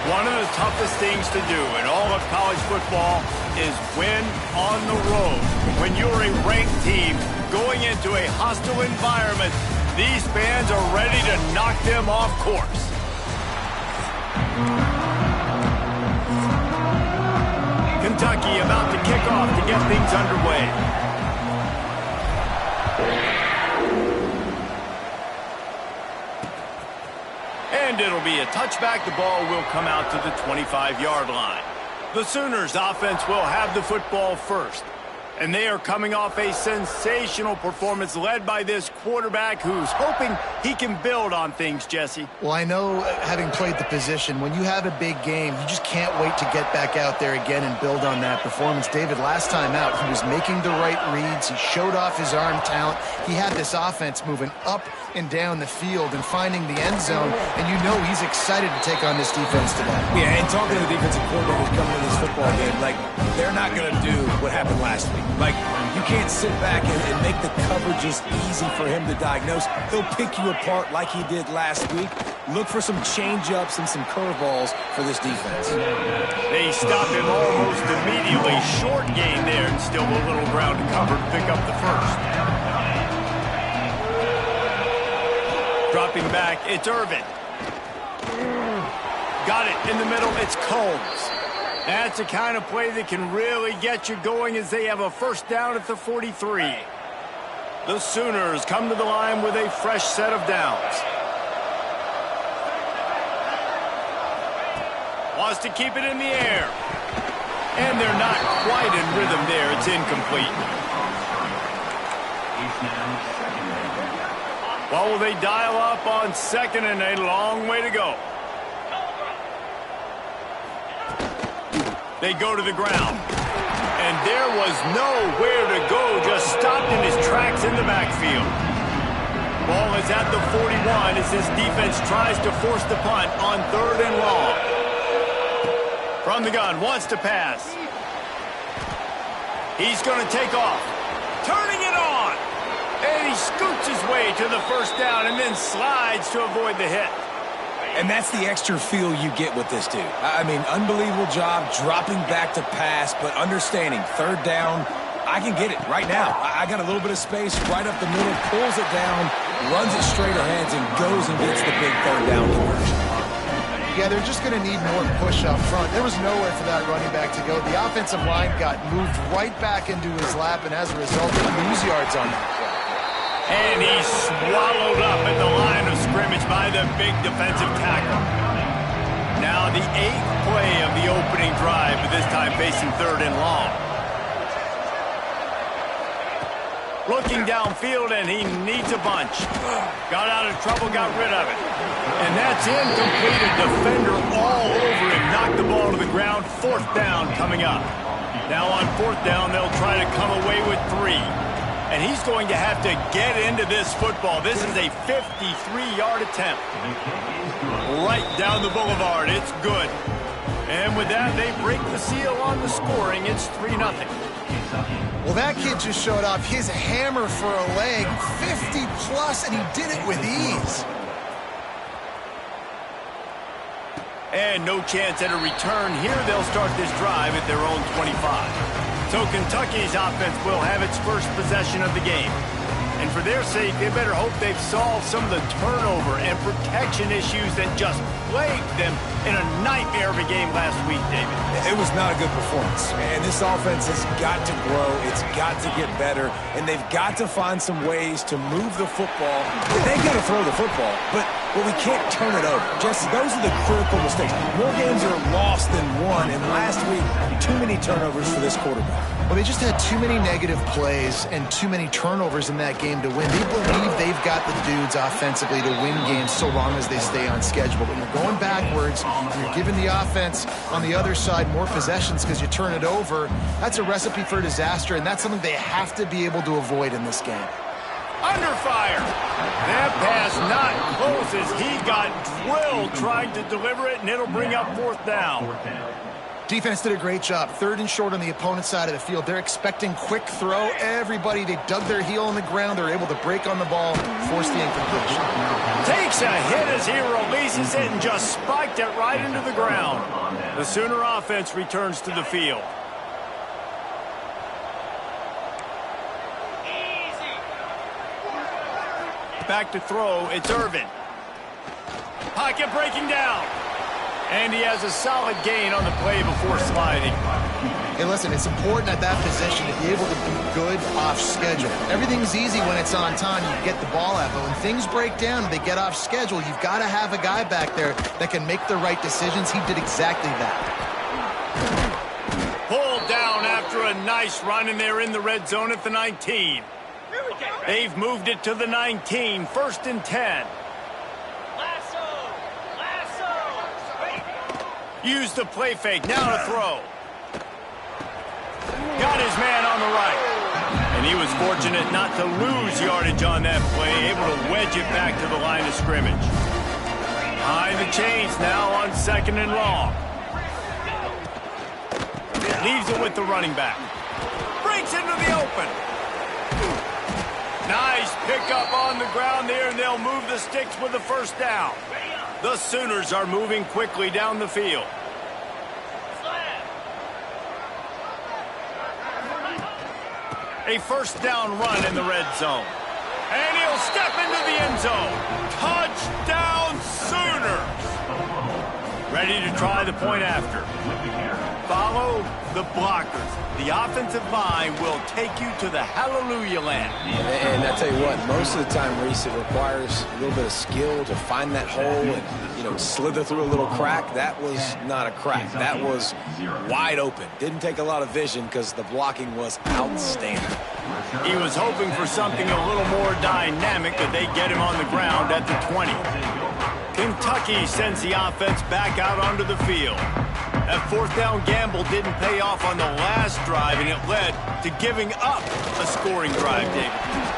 One of the toughest things to do in all of college football is win on the road. When you're a ranked team going into a hostile environment, these fans are ready to knock them off course. Kentucky about to kick off to get things underway. And it'll be a touchback. The ball will come out to the 25-yard line. The Sooners offense will have the football first. And they are coming off a sensational performance led by this quarterback who's hoping he can build on things, Jesse. Well, I know, having played the position, when you have a big game, you just can't wait to get back out there again and build on that performance. David, last time out, he was making the right reads. He showed off his arm talent. He had this offense moving up and down the field and finding the end zone, and you know he's excited to take on this defense today. Yeah, and talking to the defensive coordinators coming to this football game, like, they're not going to do what happened last week. Like, you can't sit back and make the coverages easy for him to diagnose. He'll pick you apart like he did last week. Look for some change-ups and some curveballs for this defense. They stop him almost immediately. Short gain there, and still a little ground to cover to pick up the first. Dropping back, it's Irvin. Got it in the middle, it's Combs. That's the kind of play that can really get you going as they have a first down at the 43. The Sooners come to the line with a fresh set of downs. Wants to keep it in the air. And they're not quite in rhythm there. It's incomplete. Well, will they dial up on second and a long way to go? They go to the ground. And there was nowhere to go, just stopped in his tracks in the backfield. Ball is at the 41 as this defense tries to force the punt on 3rd and long. From the gun, wants to pass. He's going to take off. Turning it on. And he scoots his way to the first down and then slides to avoid the hit. And that's the extra feel you get with this dude. I mean, unbelievable job dropping back to pass, but understanding 3rd down, I can get it right now. I got a little bit of space right up the middle, pulls it down, runs it straight ahead, and goes and gets the big 3rd down conversion. Yeah, they're just going to need more push up front. There was nowhere for that running back to go. The offensive line got moved right back into his lap, and as a result, they lose yards on that play. And he's swallowed up at the line of scrimmage by the big defensive tackle. Now the 8th play of the opening drive, but this time facing 3rd and long. Looking downfield, and he needs a bunch. Got out of trouble, got rid of it. And that's incomplete. A defender all over him. Knocked the ball to the ground. 4th down coming up. Now on 4th down, they'll try to come away with 3. And he's going to have to get into this football. This is a 53-yard attempt. Right down the boulevard. It's good. And with that, they break the seal on the scoring. It's 3-0. Well, that kid just showed off his hammer for a leg, 50-plus, and he did it with ease. And no chance at a return here. They'll start this drive at their own 25. So Kentucky's offense will have its first possession of the game. And for their sake, they better hope they've solved some of the turnover and protection issues that just plagued them in a nightmare of a game last week, David. It was not a good performance. And this offense has got to grow. It's got to get better. And they've got to find some ways to move the football. They've got to throw the football, but we can't turn it over. Jesse, those are the critical mistakes. More games are lost than won. And last week, too many turnovers for this quarterback. Well, they just had too many negative plays and too many turnovers in that game to win. They believe they've got the dudes offensively to win games so long as they stay on schedule. But when you're going backwards and you're giving the offense on the other side more possessions because you turn it over, that's a recipe for disaster, and that's something they have to be able to avoid in this game. Under fire. That pass not close as he got drilled trying to deliver it, and it'll bring up 4th down. Defense did a great job. 3rd and short on the opponent's side of the field. They're expecting quick throw. Everybody, they dug their heel on the ground. They're able to break on the ball, force the incompletion. Takes a hit as he releases it and just spiked it right into the ground. The Sooner offense returns to the field. Back to throw, it's Irvin. Pocket breaking down. And he has a solid gain on the play before sliding. Hey, listen, it's important at that position to be able to be good off schedule. Everything's easy when it's on time. You get the ball out. But when things break down and they get off schedule, you've got to have a guy back there that can make the right decisions. He did exactly that. Pulled down after a nice run, and they're in the red zone at the 19. They've moved it to the 19, 1st and 10. Use the play fake, now to throw. Got his man on the right. And he was fortunate not to lose yardage on that play, able to wedge it back to the line of scrimmage. Behind the chains now on 2nd and long. Leaves it with the running back. Breaks into the open. Nice pickup on the ground there, and they'll move the sticks with the 1st down. The Sooners are moving quickly down the field. A 1st down run in the red zone. And he'll step into the end zone. Touchdown Sooners! Ready to try the point after. Follow the blockers. The offensive line will take you to the hallelujah land. And I tell you what, most of the time, Reese, it requires a little bit of skill to find that hole and, slither through a little crack. That was not a crack. That was wide open. Didn't take a lot of vision because the blocking was outstanding. He was hoping for something a little more dynamic, but they get him on the ground at the 20. Kentucky sends the offense back out onto the field. That 4th down gamble didn't pay off on the last drive, and it led to giving up a scoring drive, David.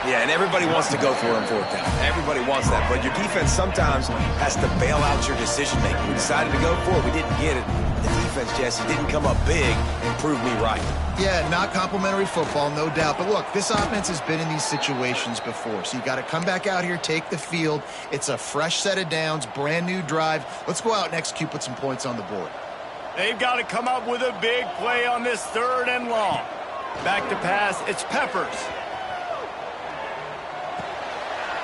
Yeah, and everybody wants to go for it on 4th down. Everybody wants that, but your defense sometimes has to bail out your decision-making. We decided to go for it. We didn't get it. The defense, Jesse, didn't come up big and prove me right. Yeah, not complimentary football, no doubt. But look, this offense has been in these situations before. So you got to come back out here, take the field. It's a fresh set of downs, brand new drive. Let's go out and execute, put some points on the board. They've got to come up with a big play on this 3rd and long. Back to pass, it's Peppers.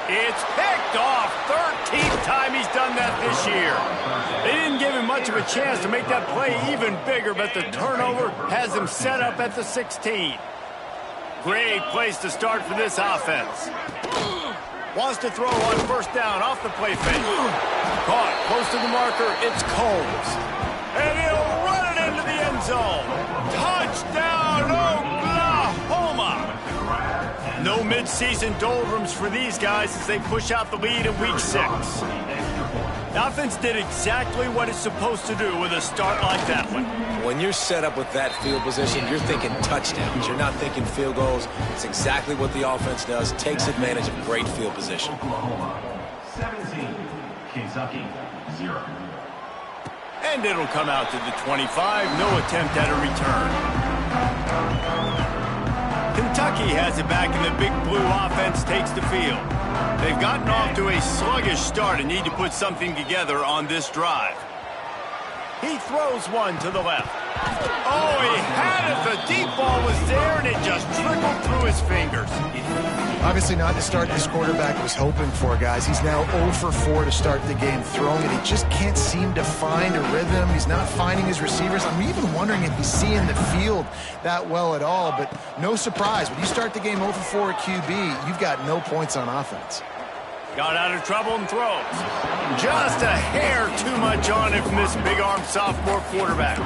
It's picked off. 13th time he's done that this year. They didn't give him much of a chance to make that play even bigger, but the turnover has him set up at the 16. Great place to start for this offense. Wants to throw on 1st down off the play fake. Caught close to the marker, it's Combs. And he'll run it into the end zone. Touchdown, Oklahoma! No midseason doldrums for these guys as they push out the lead in Week 6. The offense did exactly what it's supposed to do with a start like that one. When you're set up with that field position, you're thinking touchdowns. You're not thinking field goals. It's exactly what the offense does. Takes advantage of great field position. 17, Kentucky, 0. And it'll come out to the 25. No attempt at a return. Kentucky has it back, and the Big Blue offense takes the field. They've gotten off to a sluggish start and need to put something together on this drive. He throws one to the left. Oh, he had it. The deep ball was there, and it just trickled through his fingers. Obviously not the start this quarterback was hoping for, guys. He's now 0 for 4 to start the game throwing it. He just can't seem to find a rhythm. He's not finding his receivers. I'm even wondering if he's seeing the field that well at all, but no surprise. When you start the game 0 for 4 at QB, you've got no points on offense. Got out of trouble and throws. Just a hair too much on it from this big-armed sophomore quarterback.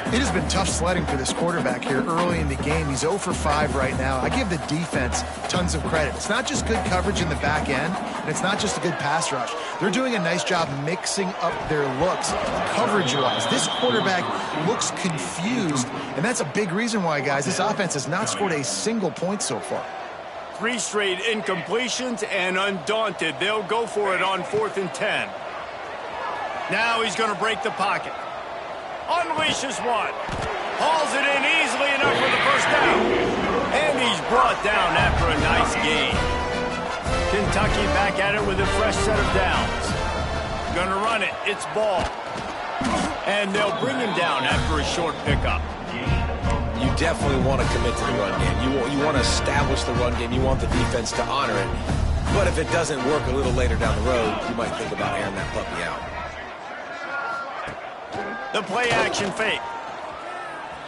It has been tough sledding for this quarterback here early in the game. He's 0 for 5 right now. I give the defense tons of credit. It's not just good coverage in the back end, and it's not just a good pass rush. They're doing a nice job mixing up their looks coverage-wise. This quarterback looks confused, and that's a big reason why, guys, this offense has not scored a single point so far. 3 straight incompletions, and undaunted, they'll go for it on 4th and 10. Now he's going to break the pocket. Unleashes one. Hauls it in easily enough for the first down. And he's brought down after a nice gain. Kentucky back at it with a fresh set of downs. Gonna run it. It's ball. And they'll bring him down after a short pickup. You definitely want to commit to the run game. You want to establish the run game. You want the defense to honor it. But if it doesn't work a little later down the road, you might think about airing that puppy out. The play action fake.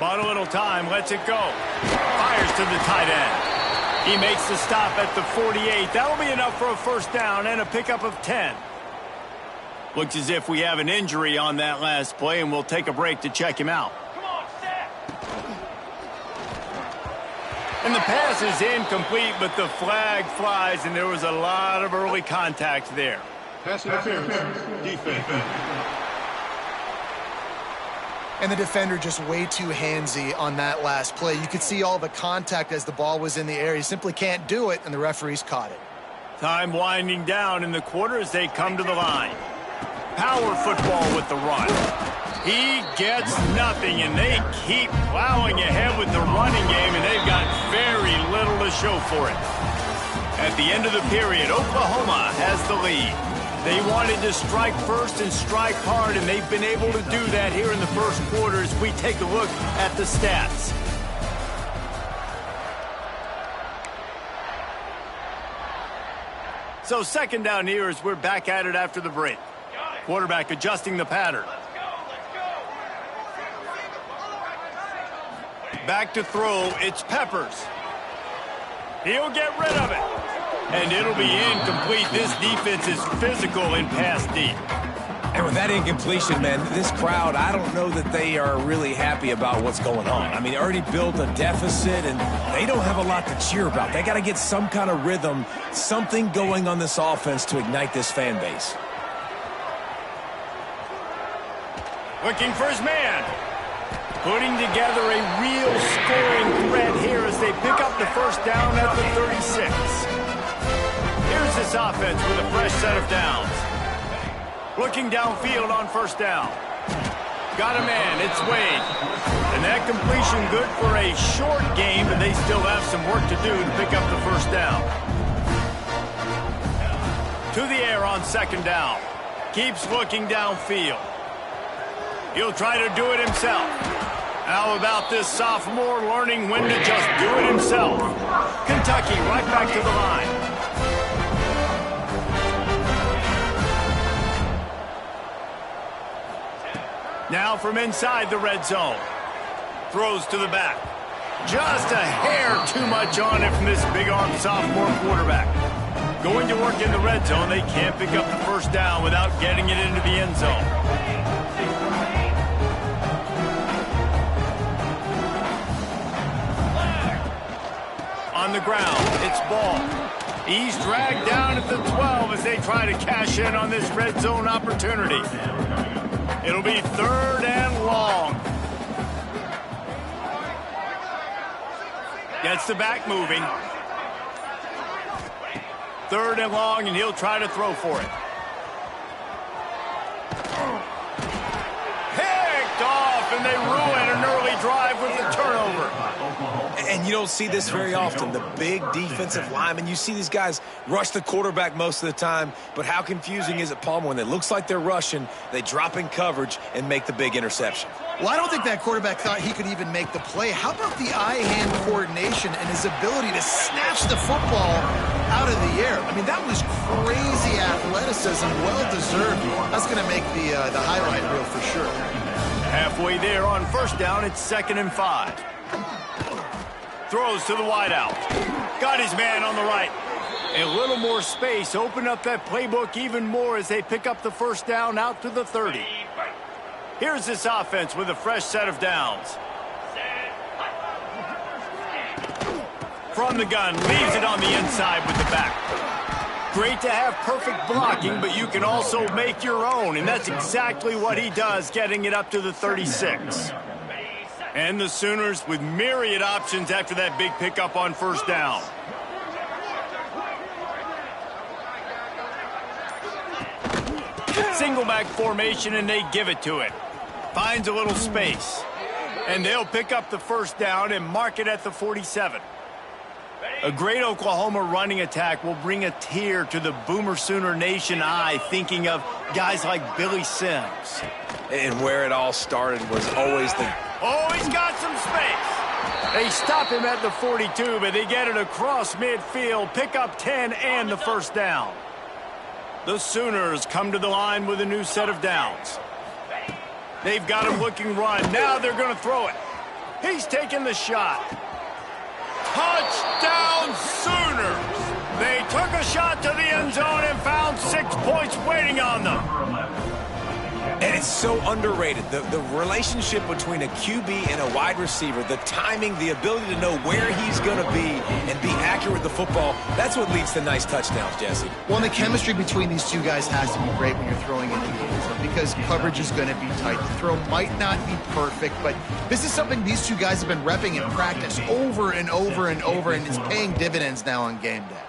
Bought a little time, lets it go. Fires to the tight end. He makes the stop at the 48. That'll be enough for a first down and a pickup of 10. Looks as if we have an injury on that last play, and we'll take a break to check him out. And the pass is incomplete, but the flag flies, and there was a lot of early contact there. Pass interference. Defense. And the defender just way too handsy on that last play. You could see all the contact as the ball was in the air. He simply can't do it, and the referees caught it. Time winding down in the quarter as they come to the line. Power football with the run. He gets nothing, and they keep plowing ahead with the running game, and they've got very little to show for it. At the end of the period, Oklahoma has the lead. They wanted to strike first and strike hard, and they've been able to do that here in the first quarter as we take a look at the stats. So second down here as we're back at it after the break. Quarterback adjusting the pattern. Back to throw, it's Peppers. He'll get rid of it. And it'll be incomplete. This defense is physical in pass deep. And with that incompletion, man, this crowd, I don't know that they are really happy about what's going on. I mean, they already built a deficit, and they don't have a lot to cheer about. They got to get some kind of rhythm, something going on this offense to ignite this fan base. Looking for his man. Putting together a real scoring threat here as they pick up the first down at the 36. Here's this offense with a fresh set of downs. Looking downfield on first down. Got a man, it's Wade. And that completion good for a short game, but they still have some work to do to pick up the first down. To the air on second down. Keeps looking downfield. He'll try to do it himself. How about this sophomore learning when to just do it himself? Kentucky right back to the line. Now from inside the red zone. Throws to the back. Just a hair too much on it from this big-armed sophomore quarterback. Going to work in the red zone, they can't pick up the first down without getting it into the end zone. On the ground, it's Ball. He's dragged down at the 12 as they try to cash in on this red zone opportunity. It'll be third and long. Gets the back moving. Third and long, and he'll try to throw for it. Picked off, and they ruin an early drive with the turnover. And you don't see this very often. The big defensive linemen, you see these guys rush the quarterback most of the time, but how confusing is it, Palmer, when it looks like they're rushing, they drop in coverage and make the big interception? Well, I don't think that quarterback thought he could even make the play. How about the eye-hand coordination and his ability to snatch the football out of the air? I mean, that was crazy athleticism, well-deserved. That's going to make the highlight reel for sure. Halfway there on first down, it's 2nd and 5. Throws to the wideout. Got his man on the right. A little more space. Open up that playbook even more as they pick up the first down out to the 30. Here's this offense with a fresh set of downs. From the gun, leaves it on the inside with the back. Great to have perfect blocking, but you can also make your own, and that's exactly what he does, getting it up to the 36. And the Sooners with myriad options after that big pickup on first down. Single back formation, and they give it to it. Finds a little space. And they'll pick up the first down and mark it at the 47. A great Oklahoma running attack will bring a tear to the Boomer Sooner Nation eye, thinking of guys like Billy Sims. And where it all started was always the... Oh, he's got some space. They stop him at the 42, but they get it across midfield, pick up 10 and the first down. The Sooners come to the line with a new set of downs. They've got him looking run. Now they're going to throw it. He's taking the shot. Touchdown Sooners! They took a shot to the end zone and found 6 points waiting on them. And it's so underrated. The relationship between a QB and a wide receiver, the timing, the ability to know where he's going to be and be accurate with the football, that's what leads to nice touchdowns, Jesse. Well, and the chemistry between these two guys has to be great when you're throwing in the game zone because coverage is going to be tight. The throw might not be perfect, but this is something these two guys have been repping in practice over and over and over, and it's paying dividends now on game day.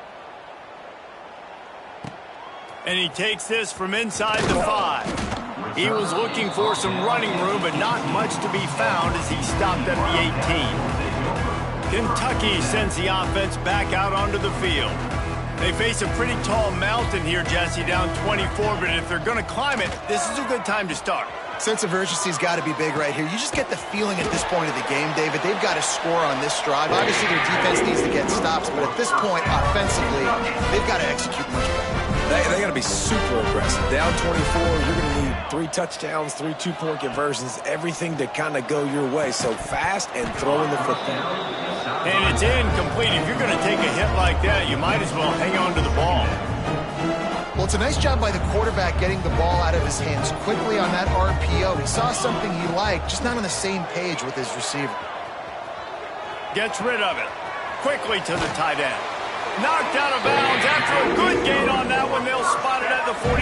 And he takes this from inside the 5. He was looking for some running room, but not much to be found as he stopped at the 18. Kentucky sends the offense back out onto the field. They face a pretty tall mountain here, Jesse, down 24, but if they're going to climb it, this is a good time to start. Sense of urgency's got to be big right here. You just get the feeling at this point of the game, David, they've got to score on this drive. Obviously, their defense needs to get stops, but at this point, offensively, they've got to execute much better. They got to be super aggressive. Down 24, you're going to need 3 touchdowns, 3 2-point conversions, everything to kind of go your way. So fast and throwing the football. And it's incomplete. If you're going to take a hit like that, you might as well hang on to the ball. Well, it's a nice job by the quarterback getting the ball out of his hands quickly on that RPO. He saw something he liked, just not on the same page with his receiver. Gets rid of it. Quickly to the tight end. Knocked out of bounds after a good gain on that one. They'll spot it at the 43.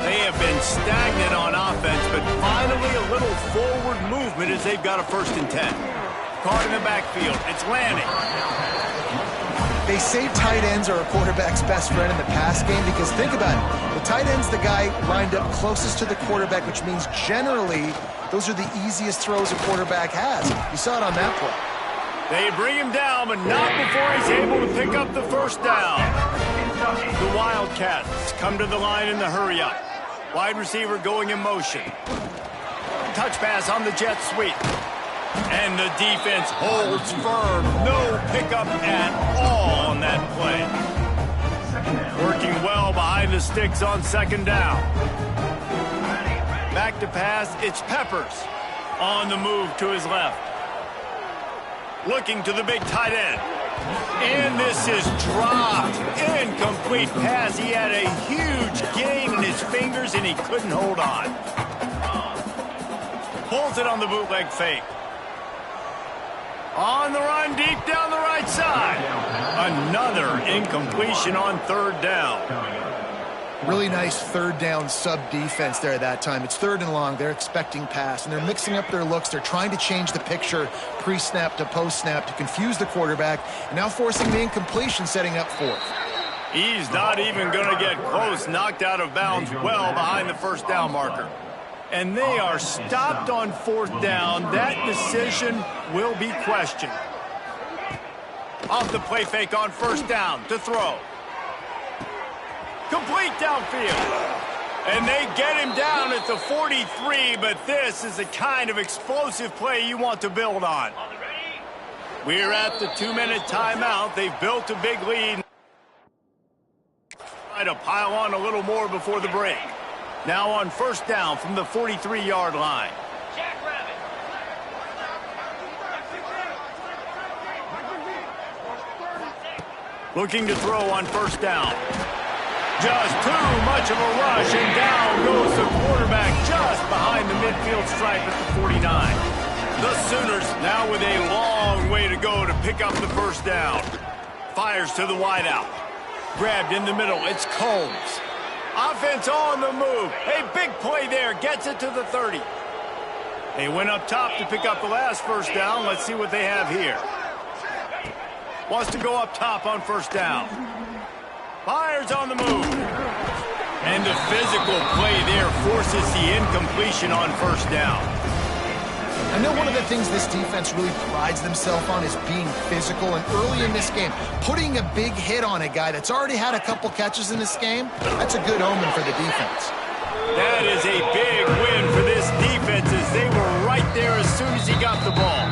They have been stagnant on offense, but finally a little forward movement as they've got a 1st and 10. Caught in the backfield. It's Lanning. They say tight ends are a quarterback's best friend in the pass game because think about it. The tight end's the guy lined up closest to the quarterback, which means generally those are the easiest throws a quarterback has. You saw it on that play. They bring him down, but not before he's able to pick up the first down. The Wildcats come to the line in the hurry-up. Wide receiver going in motion. Touch pass on the jet sweep. And the defense holds firm. No pickup at all on that play. Working well behind the sticks on 2nd down. Back to pass, it's Peppers. On the move to his left. Looking to the big tight end. And this is dropped. Incomplete pass. He had a huge gain in his fingers, and he couldn't hold on. Pulls it on the bootleg fake. On the run, deep down the right side. Another incompletion on 3rd down. Really nice 3rd down sub-defense there at that time. It's 3rd and long. They're expecting pass, and they're mixing up their looks. They're trying to change the picture pre-snap to post-snap to confuse the quarterback, and now forcing the incompletion, setting up 4th. He's not even going to get close. Knocked out of bounds well behind the 1st down marker. And they are stopped on 4th down. That decision will be questioned. Off the play fake on 1st down to throw. Complete downfield. And they get him down at the 43, but this is the kind of explosive play you want to build on. We're at the 2-minute timeout. They've built a big lead. Try to pile on a little more before the break. Now on 1st down from the 43-yard line. Looking to throw on 1st down. Just too much of a rush, and down goes the quarterback just behind the midfield stripe at the 49. The Sooners now with a long way to go to pick up the 1st down. Fires to the wideout. Grabbed in the middle. It's Combs. Offense on the move. A big play there. Gets it to the 30. They went up top to pick up the last 1st down. Let's see what they have here. Wants to go up top on 1st down. Fires on the move. And the physical play there forces the incompletion on first down. I know one of the things this defense really prides themselves on is being physical, and early in this game, putting a big hit on a guy that's already had a couple catches in this game, that's a good omen for the defense. That is a big win for this defense as they were right there as soon as he got the ball.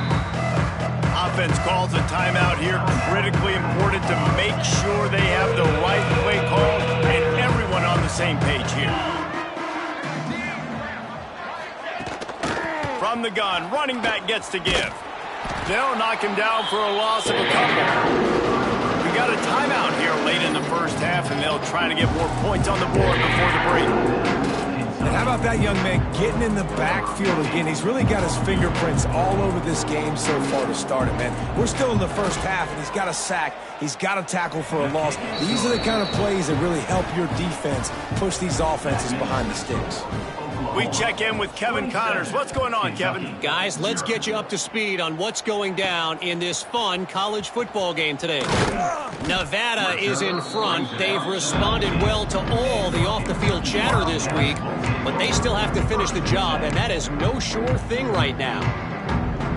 Offense calls a timeout here, critically important to make sure they have the right play call and everyone on the same page here. From the gun, running back gets to give. They'll knock him down for a loss of a couple. We got a timeout here late in the first half, and they'll try to get more points on the board before the break. And how about that young man getting in the backfield again? He's really got his fingerprints all over this game so far to start it, man. We're still in the first half, and he's got a sack. He's got a tackle for a loss. These are the kind of plays that really help your defense push these offenses behind the sticks. We check in with Kevin Connors. What's going on, Kevin? Guys, let's get you up to speed on what's going down in this fun college football game today. Nevada is in front. They've responded well to all the off-the-field chatter this week, but they still have to finish the job, and that is no sure thing right now.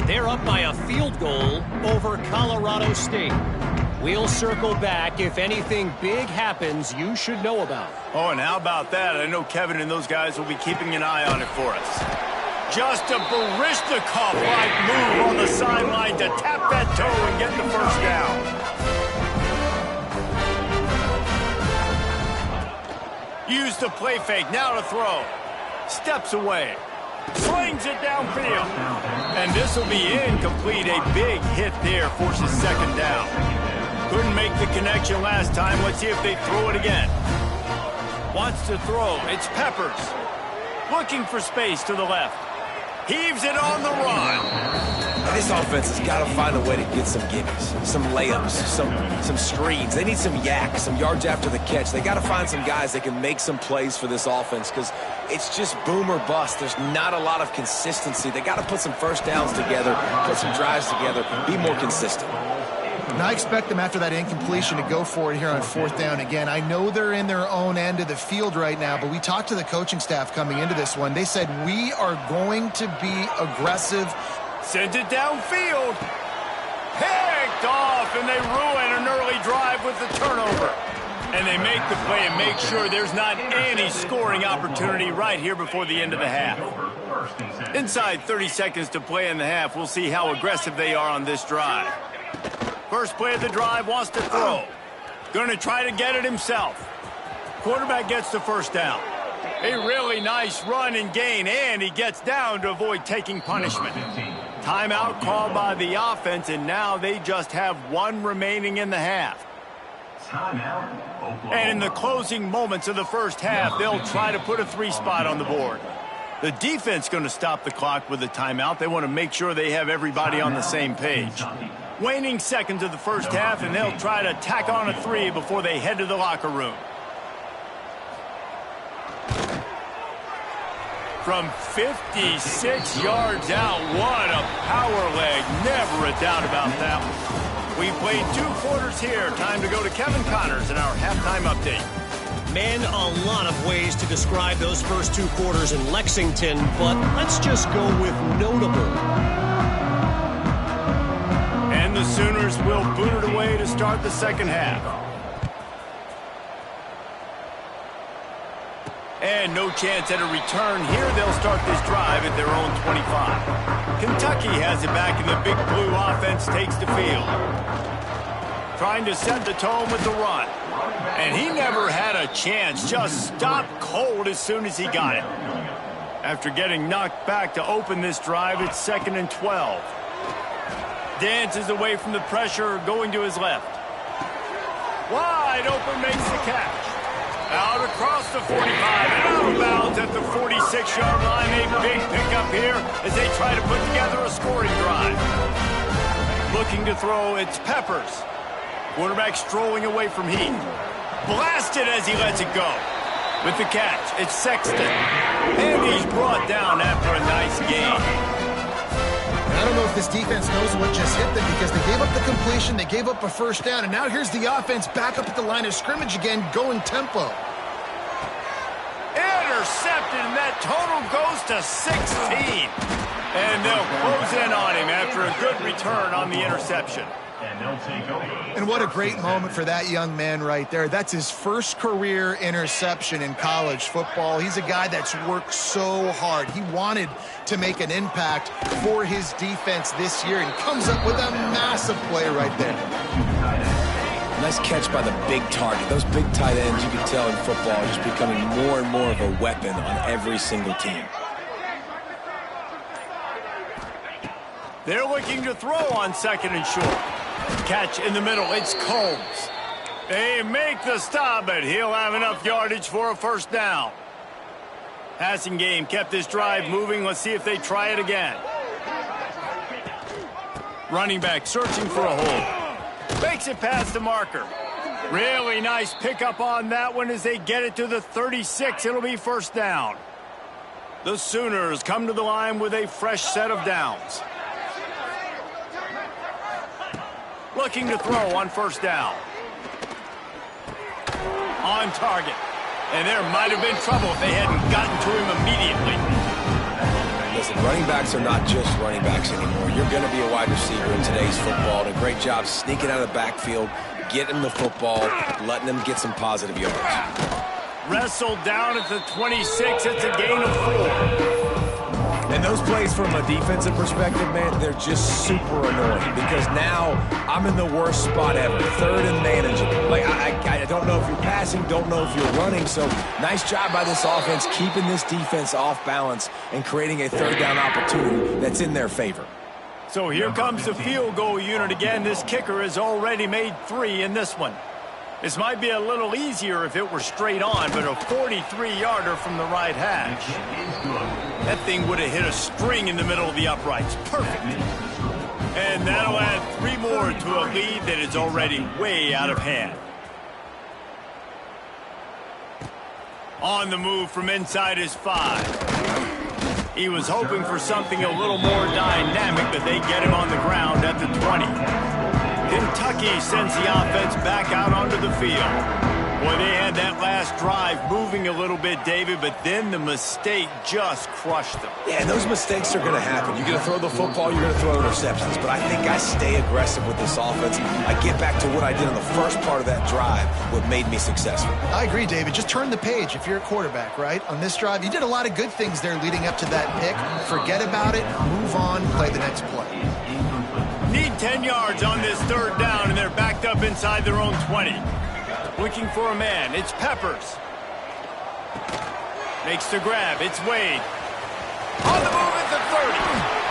They're up by a field goal over Colorado State. We'll circle back if anything big happens you should know about. Oh, and how about that? I know Kevin and those guys will be keeping an eye on it for us. Just a Baryshnikov-like move on the sideline to tap that toe and get the first down. Use the play fake, now to throw. Steps away. Slings it downfield. And this will be incomplete. A big hit there forces second down. Couldn't make the connection last time. Let's see if they throw it again. Wants to throw. It's Peppers. Looking for space to the left. Heaves it on the run. And this offense has got to find a way to get some gimmies, some layups, some screens. They need some yak, some yards after the catch. They got to find some guys that can make some plays for this offense because it's just boom or bust. There's not a lot of consistency. They got to put some first downs together, put some drives together, be more consistent. And I expect them after that incompletion to go for it here on fourth down again. I know they're in their own end of the field right now, but we talked to the coaching staff coming into this one. They said, we are going to be aggressive. Sends it downfield. Picked off, and they ruin an early drive with the turnover. And they make the play and make sure there's not any scoring opportunity right here before the end of the half. Inside 30 seconds to play in the half, we'll see how aggressive they are on this drive. First play of the drive, wants to throw. Going to try to get it himself. Quarterback gets the first down. A really nice run and gain, and he gets down to avoid taking punishment. Timeout called by the offense, and now they just have one remaining in the half. And in the closing moments of the first half, they'll try to put a 3-spot on the board. The defense going to stop the clock with a timeout. They want to make sure they have everybody on the same page. Waning seconds of the first half, and they'll try to tack on a 3 before they head to the locker room. From 56 yards out, what a power leg. Never a doubt about that one. We played 2 quarters here. Time to go to Kevin Connors in our halftime update. Man, a lot of ways to describe those first 2 quarters in Lexington, but let's just go with notable. And the Sooners will boot it away to start the second half. And no chance at a return here. They'll start this drive at their own 25. Kentucky has it back, and the Big Blue offense takes the field. Trying to set the tone with the run. And he never had a chance. Just stopped cold as soon as he got it. After getting knocked back to open this drive, it's 2nd and 12. Dances away from the pressure, going to his left. Wide open, makes the catch. Out across the 45 and out of bounds at the 46-yard line. A big pickup here as they try to put together a scoring drive. Looking to throw, it's Peppers. Quarterback strolling away from Heath. Blasted as he lets it go. With the catch, it's Sexton. And he's brought down after a nice gain. I don't know if this defense knows what just hit them because they gave up the completion, they gave up a first down, and now here's the offense back up at the line of scrimmage again, going tempo. intercepted, and that total goes to 16. And they'll close in on him after a good return on the interception. And they'll take over. And what a great moment for that young man right there. That's his first career interception in college football. He's a guy that's worked so hard. He wanted to make an impact for his defense this year and comes up with a massive play right there. Nice catch by the big target. Those big tight ends, you can tell in football, are just becoming more and more of a weapon on every single team. They're looking to throw on second and short. Catch in the middle. It's Combs. They make the stop, but he'll have enough yardage for a first down. Passing game kept this drive moving. Let's see if they try it again. Running back searching for a hole. Makes it past the marker. Really nice pickup on that one as they get it to the 36. It'll be first down. The Sooners come to the line with a fresh set of downs. Looking to throw on first down. On target. And there might have been trouble if they hadn't gotten to him immediately. Listen, running backs are not just running backs anymore. You're going to be a wide receiver in today's football. And a great job sneaking out of the backfield, getting the football, letting them get some positive yards. Wrestled down at the 26. It's a gain of 4. And those plays from a defensive perspective, man, they're just super annoying because now I'm in the worst spot ever, third and manageable. Like, I don't know if you're passing, don't know if you're running, so nice job by this offense keeping this defense off balance and creating a third down opportunity that's in their favor. So here comes the field goal unit again. This kicker has already made 3 in this one. This might be a little easier if it were straight on, but a 43-yarder from the right hash. That thing would have hit a string in the middle of the uprights. Perfect. And that'll add 3 more to a lead that is already way out of hand. On the move from inside his 5. He was hoping for something a little more dynamic, but they get him on the ground at the 20. Kentucky sends the offense back out onto the field. Boy, they had that last drive moving a little bit, David, but then the mistake just crushed them. Yeah, and those mistakes are going to happen. You're going to throw the football, you're going to throw interceptions, but I think I stay aggressive with this offense. I get back to what I did in the first part of that drive, what made me successful. I agree, David. Just turn the page if you're a quarterback, right? On this drive, you did a lot of good things there leading up to that pick. Forget about it, move on, play the next play. Need 10 yards on this third down, and they're backed up inside their own 20. Looking for a man. It's Peppers. Makes the grab. It's Wade. On the move at the 30.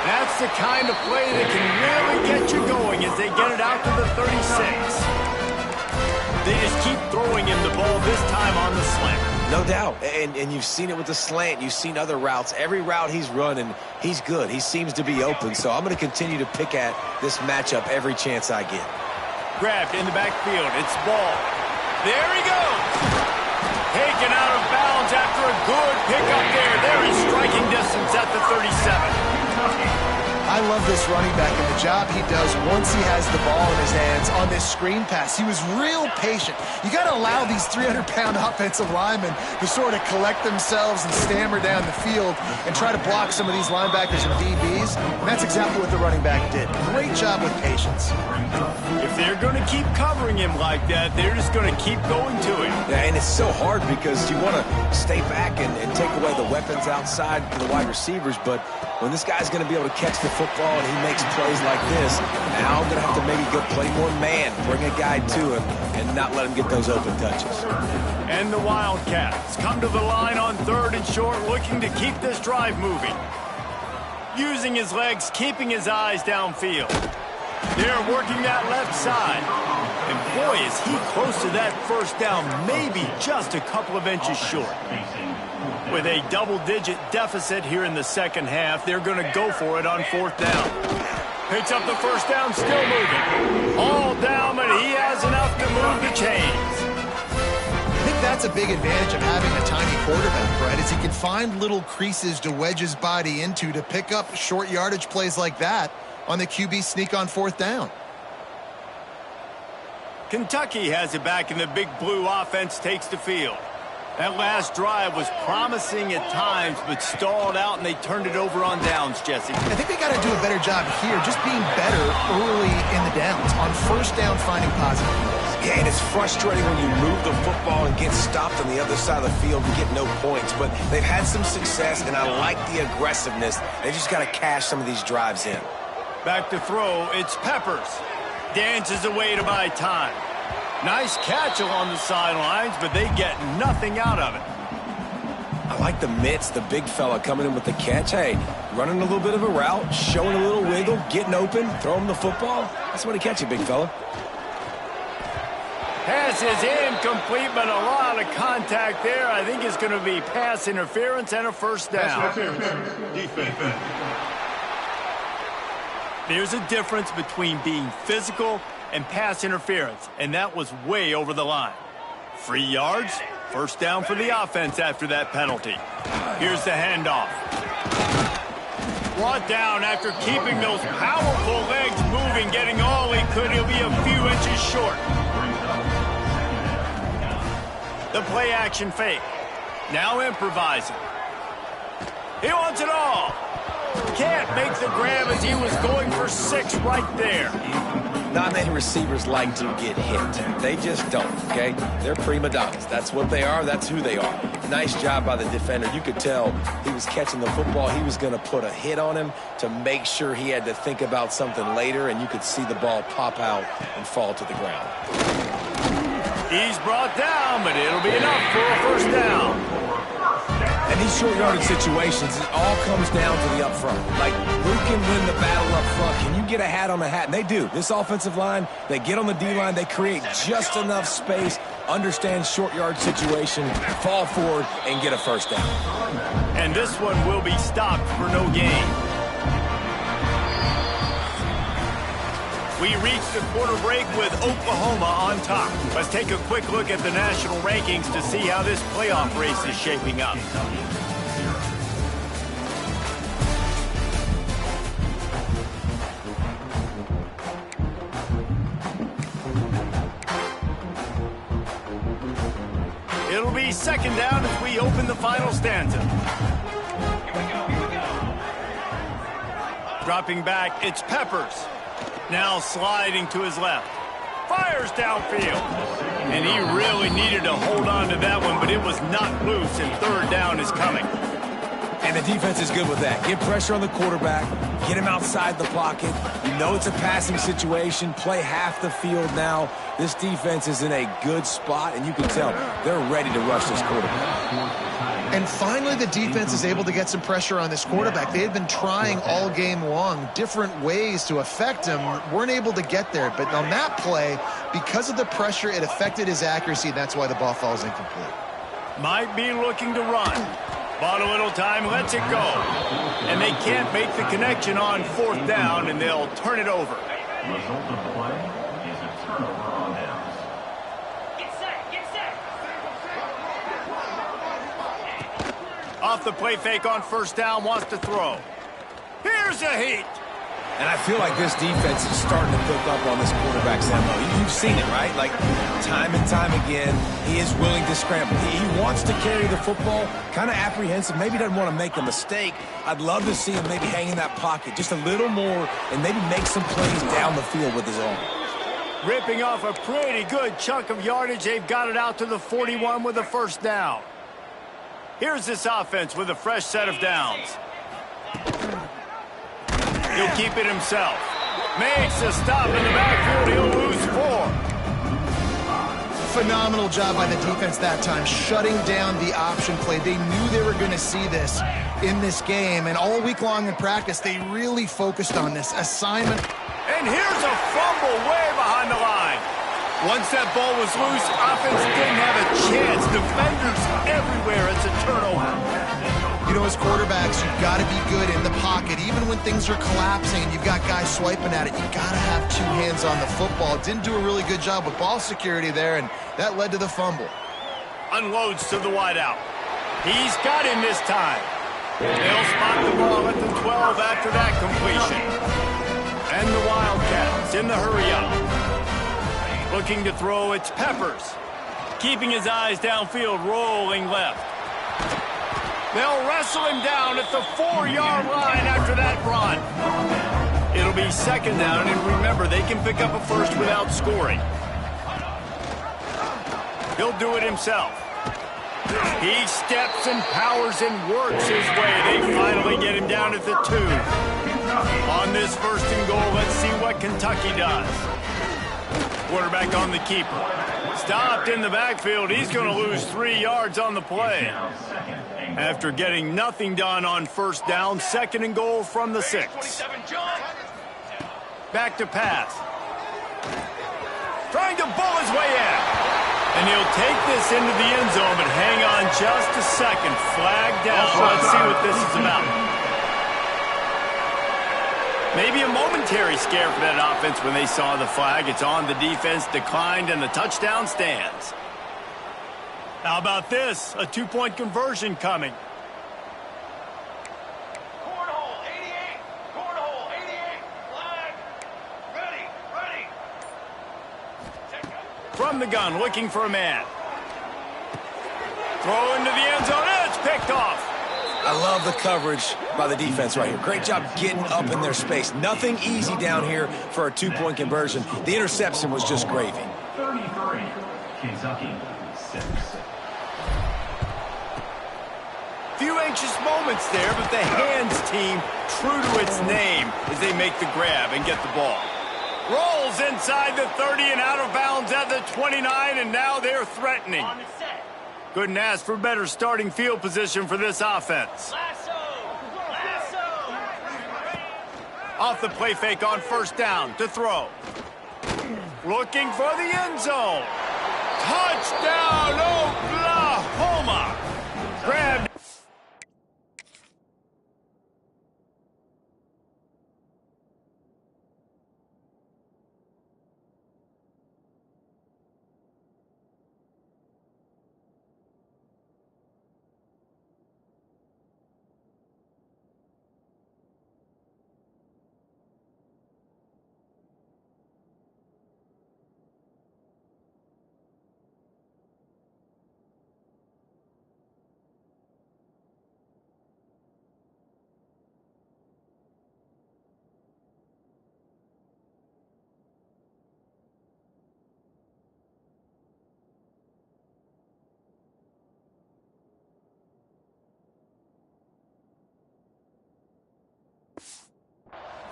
That's the kind of play that can really get you going as they get it out to the 36. They just keep throwing him the ball, this time on the slant. No doubt, and you've seen it with the slant. You've seen other routes. Every route he's running, he's good. He seems to be open, so I'm going to continue to pick at this matchup every chance I get. Grabbed in the backfield. It's Ball. There he goes. Taken out of bounds after a good pickup there. They're in striking distance at the 37. I love this running back and the job he does once he has the ball in his hands on this screen pass. He was real patient. You got to allow these 300-pound offensive linemen to sort of collect themselves and stammer down the field and try to block some of these linebackers and DBs. And that's exactly what the running back did. Great job with patience. If they're going to keep covering him like that, they're just going to keep going to him. Yeah, and it's so hard because you want to stay back and take away the weapons outside for the wide receivers, but when this guy's going to be able to catch the football and he makes plays like this, now I'm going to have to maybe go play more man, bring a guy to him, and not let him get those open touches. And the Wildcats come to the line on third and short, looking to keep this drive moving. Using his legs, keeping his eyes downfield. They're working that left side. And boy, is he close to that first down, maybe just a couple of inches short. With a double-digit deficit here in the second half, they're going to go for it on fourth down. Picks up the first down, still moving. All down, but he has enough to move the chains. I think that's a big advantage of having a tiny quarterback, right? Is he can find little creases to wedge his body into to pick up short yardage plays like that on the QB sneak on fourth down. Kentucky has it back, and the big blue offense takes the field. That last drive was promising at times, but stalled out, and they turned it over on downs, Jesse. I think they got to do a better job here, just being better early in the downs. On first down, finding positive. Yeah, and it's frustrating when you move the football and get stopped on the other side of the field and get no points. But they've had some success, and I like the aggressiveness. They just got to cash some of these drives in. Back to throw, it's Peppers. Dances away to buy time. Nice catch along the sidelines, but they get nothing out of it. I like the mitts, the big fella coming in with the catch. Hey, running a little bit of a route, showing a little wiggle, getting open, throw him the football. That's what he catch you, big fella. Pass is incomplete, but a lot of contact there. I think it's going to be pass interference and a first down. Defense. There's a difference between being physical and pass interference, and that was way over the line. 3 yards, first down for the offense after that penalty. Here's the handoff. Brought down after keeping those powerful legs moving, getting all he could. He'll be a few inches short. The play action fake. Now improvising. He wants it all. Can't make the grab as he was going for 6 right there. Not many receivers like to get hit. They just don't, okay? They're prima donnas. That's what they are. That's who they are. Nice job by the defender. You could tell he was catching the football. He was going to put a hit on him to make sure he had to think about something later, and you could see the ball pop out and fall to the ground. He's brought down, but it'll be enough for a first down. And these short yardage situations, it all comes down to the up front. Like, who can win the battle up front? Can you get a hat on a hat? And they do. This offensive line, they get on the D-line, they create just enough space, understand short yard situation, fall forward, and get a first down. And this one will be stopped for no gain. We reach the quarter break with Oklahoma on top. Let's take a quick look at the national rankings to see how this playoff race is shaping up. It'll be second down as we open the final stanza. Dropping back, it's Peppers. Now sliding to his left. Fires downfield. And he really needed to hold on to that one, but it was not loose, and third down is coming. And the defense is good with that. Get pressure on the quarterback. Get him outside the pocket. You know it's a passing situation. Play half the field now. This defense is in a good spot, and you can tell they're ready to rush this quarterback. And finally, the defense is able to get some pressure on this quarterback. They had been trying all game long different ways to affect him, weren't able to get there. But on that play, because of the pressure, it affected his accuracy, and that's why the ball falls incomplete. Might be looking to run. Bought a little time, lets it go. And they can't make the connection on fourth down, and they'll turn it over. The result of the play is a turnover on downs. Off the play fake on first down, wants to throw. Here's a heat. And I feel like this defense is starting to pick up on this quarterback's MO. You've seen it, right? Like, time and time again, he is willing to scramble. He wants to carry the football, kind of apprehensive, maybe doesn't want to make a mistake. I'd love to see him maybe hang in that pocket just a little more and maybe make some plays down the field with his arm. Ripping off a pretty good chunk of yardage. They've got it out to the 41 with a first down. Here's this offense with a fresh set of downs. He'll keep it himself. Makes a stop in the backfield. He'll lose 4. Phenomenal job by the defense that time, shutting down the option play. They knew they were going to see this in this game, and all week long in practice, they really focused on this assignment. And here's a fumble way behind the line. Once that ball was loose, offense didn't have a chance. Defenders everywhere. It's a turnover. You know, as quarterbacks, you've got to be good in the pocket. Even when things are collapsing and you've got guys swiping at it, you've got to have 2 hands on the football. Didn't do a really good job with ball security there, and that led to the fumble. Unloads to the wideout. He's got him this time. They'll spot the ball at the 12 after that completion. And the Wildcats in the hurry up. Looking to throw, it's Peppers. keeping his eyes downfield, rolling left. They'll wrestle him down at the 4-yard line after that run. It'll be second down, and remember, they can pick up a first without scoring. He'll do it himself. He steps and powers and works his way. They finally get him down at the 2. On this first and goal, let's see what Kentucky does. Quarterback on the keeper. Stopped in the backfield. He's going to lose 3 yards on the play. After getting nothing done on first down, second and goal from the 6. Back to pass. Trying to bull his way in. And he'll take this into the end zone, but hang on just a second. Flag down. Let's see what this is about. Maybe a momentary scare for that offense when they saw the flag. It's on the defense, declined, and the touchdown stands. How about this? A 2-point conversion coming. Cornhole 88. Cornhole 88. Flag. Ready. From the gun, looking for a man. Throw into the end zone. It's picked off. I love the coverage by the defense right here. Great job getting up in their space. Nothing easy down here for a 2-point conversion. The interception was just gravy. 33, Kentucky 6. Few anxious moments there, but the hands team, true to its name, as they make the grab and get the ball. Rolls inside the 30 and out of bounds at the 29, and now they're threatening. Couldn't ask for better starting field position for this offense. Off the play fake on first down to throw. Looking for the end zone. Touchdown, Oklahoma. Grabbed.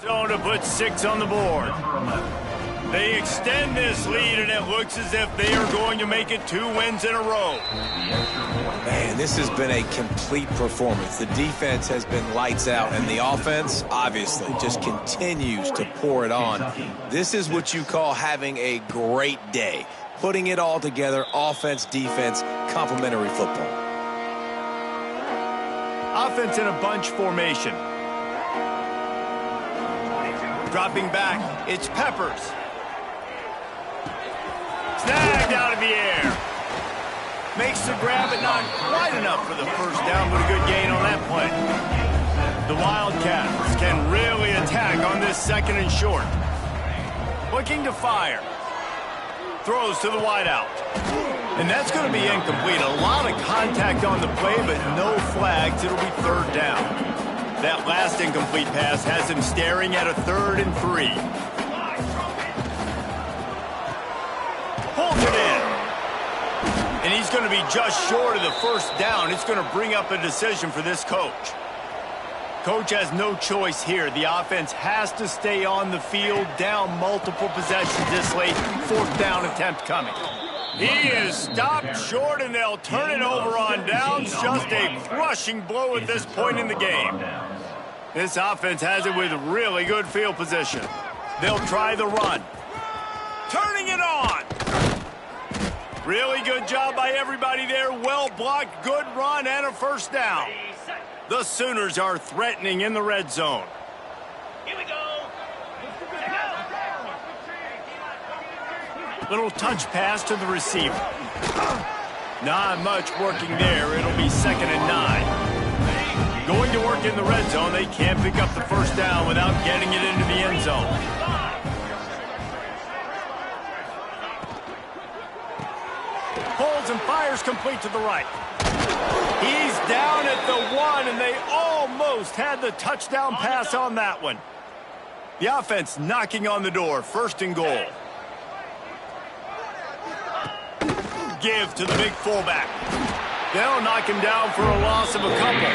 Zone to put 6 on the board. They extend this lead, and it looks as if they are going to make it 2 wins in a row. Man, this has been a complete performance. The defense has been lights out, and the offense, obviously, just continues to pour it on. This is what you call having a great day. Putting it all together, offense, defense, complementary football. Offense in a bunch formation. Dropping back, it's Peppers. Snagged out of the air. Makes the grab, but not quite enough for the first down, but a good gain on that play. The Wildcats can really attack on this second and short. Looking to fire. Throws to the wideout. And that's going to be incomplete. A lot of contact on the play, but no flags. It'll be third down. That last incomplete pass has him staring at a 3rd and 3. Pulls it in. And he's going to be just short of the first down. It's going to bring up a decision for this coach. Coach has no choice here. The offense has to stay on the field, down multiple possessions this late. 4th down attempt coming. He is stopped short, and they'll turn it over on downs. Just a crushing blow at this point in the game. This offense has it with really good field position. They'll try the run. Turning it on. Really good job by everybody there. Well blocked, good run, and a first down. The Sooners are threatening in the red zone. Here we go. Little touch pass to the receiver. Not much working there. It'll be 2nd and 9. Going to work in the red zone. They can't pick up the first down without getting it into the end zone. Pulls throws and fires complete to the right. He's down at the 1, and they almost had the touchdown pass on that one. The offense knocking on the door, 1st and goal. Give to the big fullback. They'll knock him down for a loss of a couple.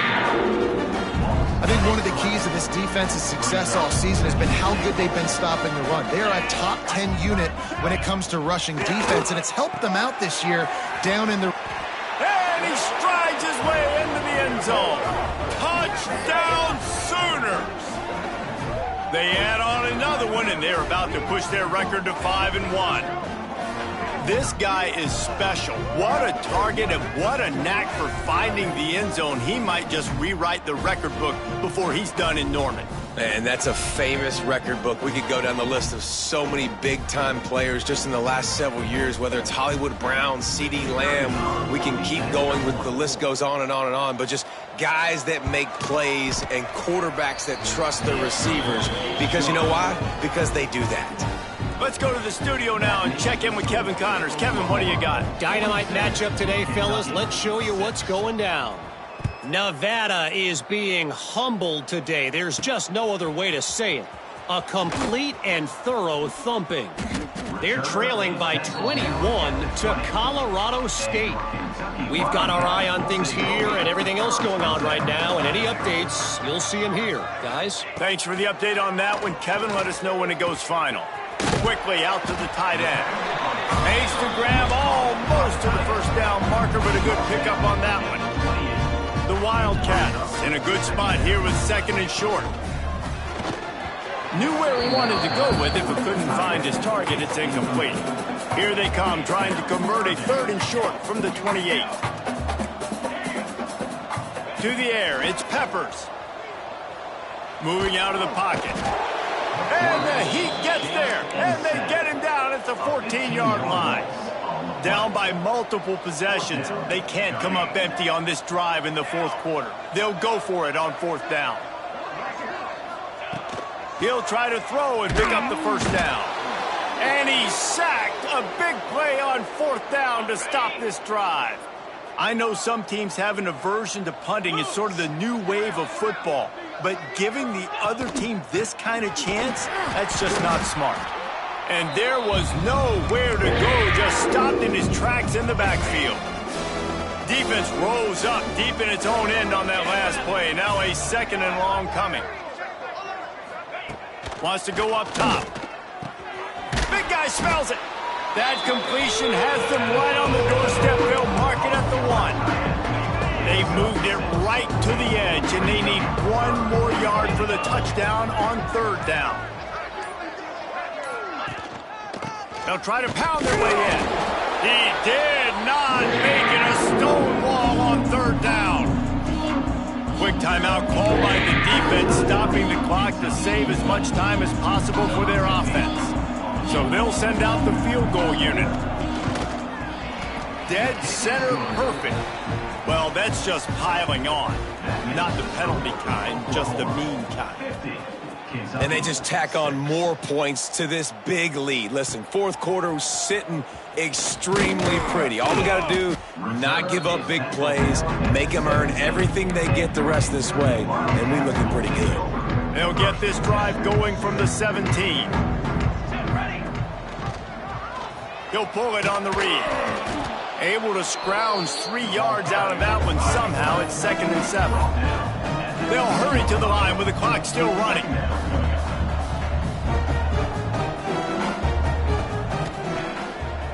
I think one of the keys to this defense's success all season has been how good they've been stopping the run. They are a top 10 unit when it comes to rushing defense, and it's helped them out this year down in the... And he strides his way into the end zone. Touchdown Sooners! They add on another one, and they're about to push their record to 5-1. This guy is special. What a target and what a knack for finding the end zone. He might just rewrite the record book before he's done in Norman. And that's a famous record book. We could go down the list of so many big-time players just in the last several years, whether it's Hollywood Brown, CeeDee Lamb. We can keep going with the list goes on and on and on, but just guys that make plays and quarterbacks that trust their receivers. Because you know why? Because they do that. Let's go to the studio now and check in with Kevin Connors. Kevin, what do you got? Dynamite matchup today, fellas. Let's show you what's going down. Nevada is being humbled today. There's just no other way to say it. A complete and thorough thumping. They're trailing by 21 to Colorado State. We've got our eye on things here and everything else going on right now, and any updates, you'll see them here, guys. Thanks for the update on that one, Kevin. Let us know when it goes final. Quickly out to the tight end. Makes the grab almost to the 1st down marker, but a good pickup on that one. The Wildcats in a good spot here with 2nd and short. Knew where he wanted to go with it, but couldn't find his target. It's incomplete. Here they come, trying to convert a 3rd and short from the 28. To the air, it's Peppers. Moving out of the pocket. And the Heat gets there, and they get him down at the 14-yard line. Down by multiple possessions. They can't come up empty on this drive in the 4th quarter. They'll go for it on 4th down. He'll try to throw and pick up the 1st down. And he's sacked. A big play on 4th down to stop this drive. I know some teams have an aversion to punting. It's sort of the new wave of football. But giving the other team this kind of chance, that's just not smart. And there was nowhere to go, just stopped in his tracks in the backfield. Defense rose up deep in its own end on that last play. Now a 2nd and long coming. Wants to go up top. Big guy smells it. That completion has them right on the doorstep. They'll mark it at the 1. They've moved it right to the edge, and they need 1 more yard for the touchdown on 3rd down. They'll try to pound their way in. He did not make it a stone wall on 3rd down. Quick timeout called by the defense, stopping the clock to save as much time as possible for their offense. So they'll send out the field goal unit. Dead center perfect. Well, that's just piling on. Not the penalty kind, just the mean kind. And they just tack on more points to this big lead. Listen, 4th quarter was sitting extremely pretty. All we got to do, not give up big plays, make them earn everything they get the rest this way, and we're looking pretty good. They'll get this drive going from the 17. He'll pull it on the read. Able to scrounge 3 yards out of that one somehow. It's 2nd and 7. They'll hurry to the line with the clock still running.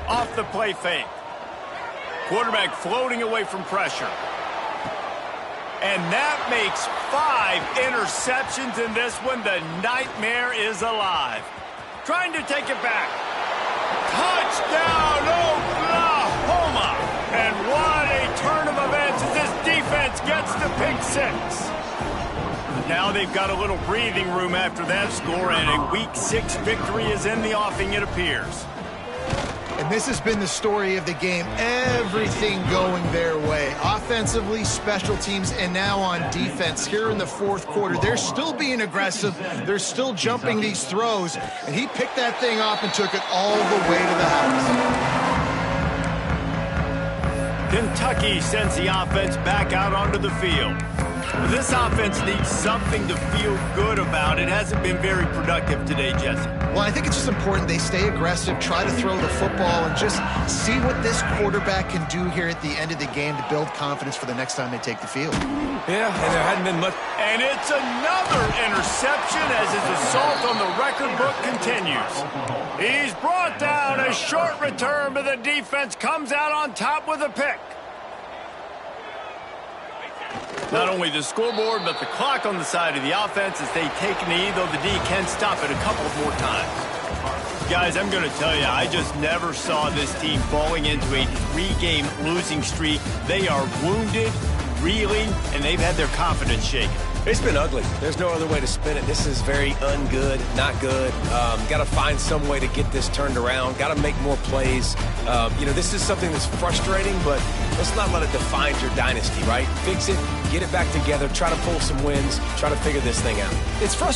Off the play fake. Quarterback floating away from pressure. And that makes 5 interceptions in this one. The nightmare is alive. Trying to take it back. Touchdown, Oklahoma! And what a turn of events as this defense gets the pick 6. Now they've got a little breathing room after that score, and a Week 6 victory is in the offing, it appears. And this has been the story of the game. Everything going their way. Offensively, special teams, and now on defense. Here in the 4th quarter, they're still being aggressive. They're still jumping these throws. And he picked that thing up and took it all the way to the house. Kentucky sends the offense back out onto the field. This offense needs something to feel good about. It hasn't been very productive today, Jesse. Well, I think it's just important they stay aggressive, try to throw the football, and just see what this quarterback can do here at the end of the game to build confidence for the next time they take the field. Yeah, and there hadn't been much. And it's another interception as his assault on the record book continues. He's brought down, a short return, but the defense comes out on top with a pick. Not only the scoreboard, but the clock on the side of the offense as they take a knee, though the D can stop it a couple more times. Guys, I'm going to tell you, I just never saw this team falling into a 3-game losing streak. They are wounded, reeling, and they've had their confidence shaken. It's been ugly. There's no other way to spin it. This is very ungood, not good. Got to find some way to get this turned around. Got to make more plays. This is something that's frustrating, but let's not let it define your dynasty, right? Fix it, get it back together, try to pull some wins, try to figure this thing out. It's frustrating.